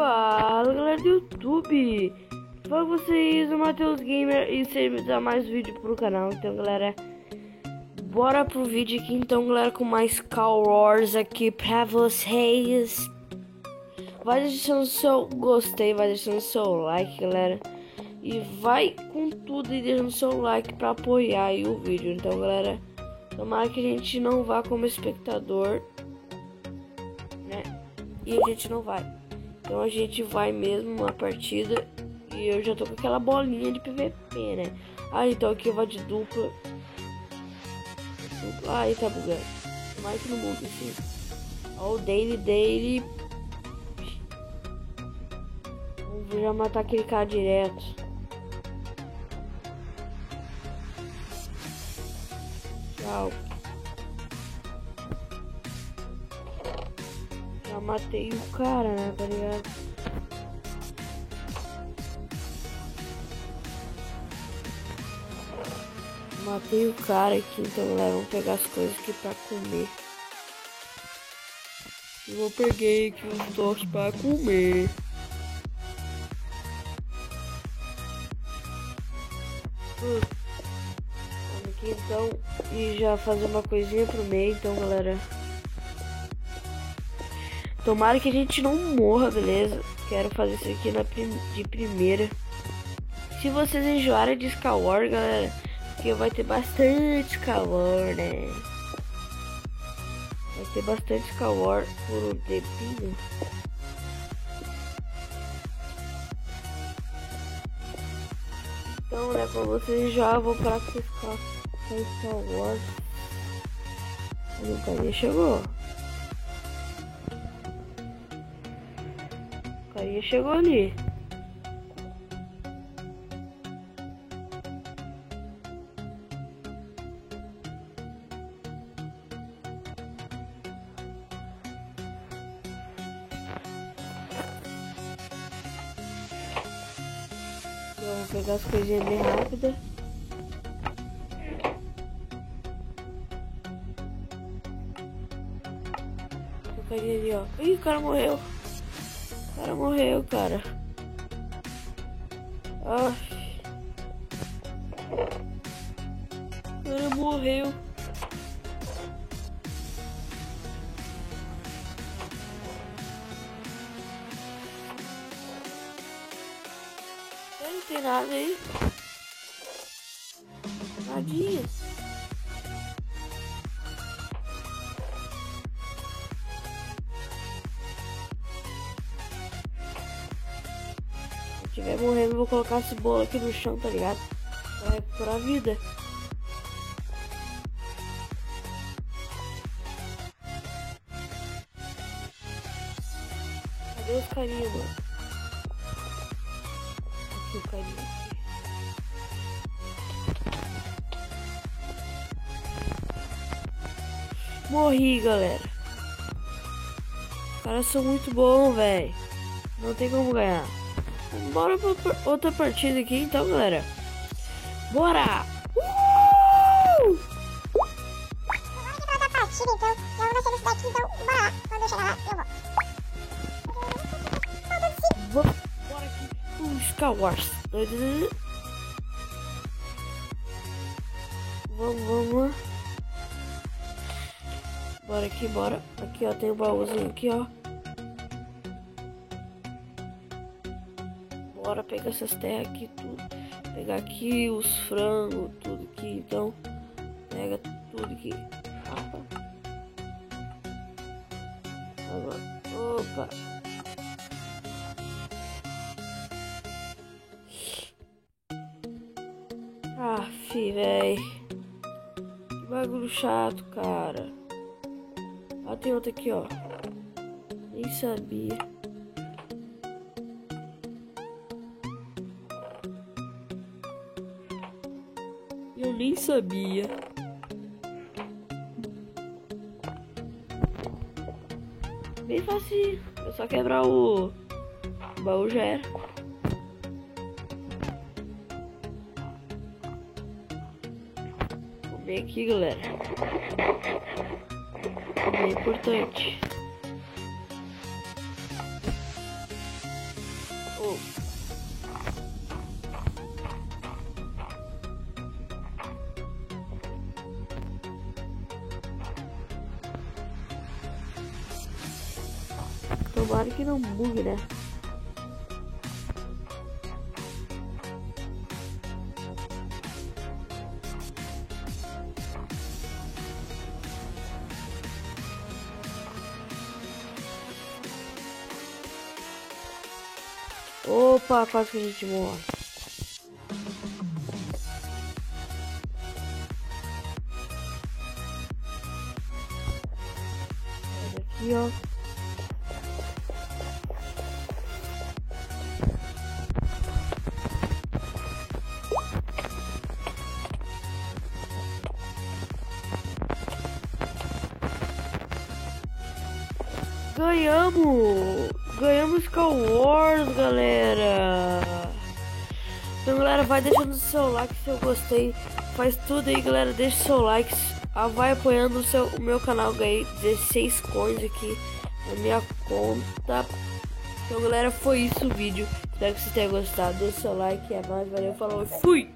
Fala galera do YouTube, fala vocês, o Matheus Gamer, e sempre dá mais vídeo pro canal. Então galera, bora pro vídeo aqui então galera, com mais Call Wars aqui pra vocês. Vai deixando o seu gostei, vai deixando o seu like galera, e vai com tudo e deixando o seu like pra apoiar aí o vídeo. Então galera, tomara que a gente não vá como espectador, né? E a gente não vai. Então a gente vai mesmo uma partida. E eu já tô com aquela bolinha de PVP, né? Ah, então aqui eu vou de dupla. Ai, tá bugando. Mais que no mundo assim. Ó, o Daily. Vamos já matar aquele cara direto. Tchau. Já matei o cara, né? Tá ligado? Matei o cara aqui, então galera, vamos pegar as coisas aqui pra comer. Eu peguei aqui os doces pra comer. Vamos aqui então e já fazer uma coisinha pro meio, então galera. Tomara que a gente não morra, beleza? Quero fazer isso aqui de primeira. Se vocês enjoarem de Skyward, galera, porque vai ter bastante Skyward, né? Vai ter bastante Skyward por um tempinho. Então, né, quando vocês enjoarem, eu vou parar com Skyward. O carinha chegou. O carinha chegou ali. Vou pegar as coisinhas bem rápidas. O carinha ali, ó. Ih, o cara morreu. O cara morreu, cara. Ah. O cara morreu. Não tem nada aí. Nadinha. Se tiver morrendo, eu vou colocar esse bolo aqui no chão, tá ligado? Pra recuperar a vida. Cadê os carinhos, mano? Aqui o carinha aqui. Morri, galera. Os caras são muito bons, velho. Não tem como ganhar. Bora pra outra partida aqui, então, galera. Bora! Agora que tá outra partida, então. Eu vou ser nesse daqui, então. Bora lá. Quando eu chegar lá, eu vou. Bora aqui. Skywars. Vamos. Bora aqui, bora. Aqui, ó, tem um baúzinho aqui, ó. Bora pegar essas terras aqui, tudo. Pegar aqui os frangos, tudo aqui, então. Pega tudo aqui. Agora. Opa. Aff, véi. Que bagulho chato, cara. Ah, tem outro aqui, ó. Nem sabia. Eu nem sabia. Bem fácil. É só quebrar o baú, já era. Vou ver aqui, galera. É importante. Tomara que não bugue, né? Opa, quase que a gente morre. Olha aqui, ó. Ganhamos! Ganhamos Star Wars, galera! Então, galera, vai deixando o seu like se eu gostei. Faz tudo aí, galera. Deixa o seu like. Vai apoiando o meu canal. Ganhei 16 coins aqui na minha conta. Então, galera, foi isso o vídeo. Espero que você tenha gostado. Deixa o seu like. É nóis, valeu, falou e fui!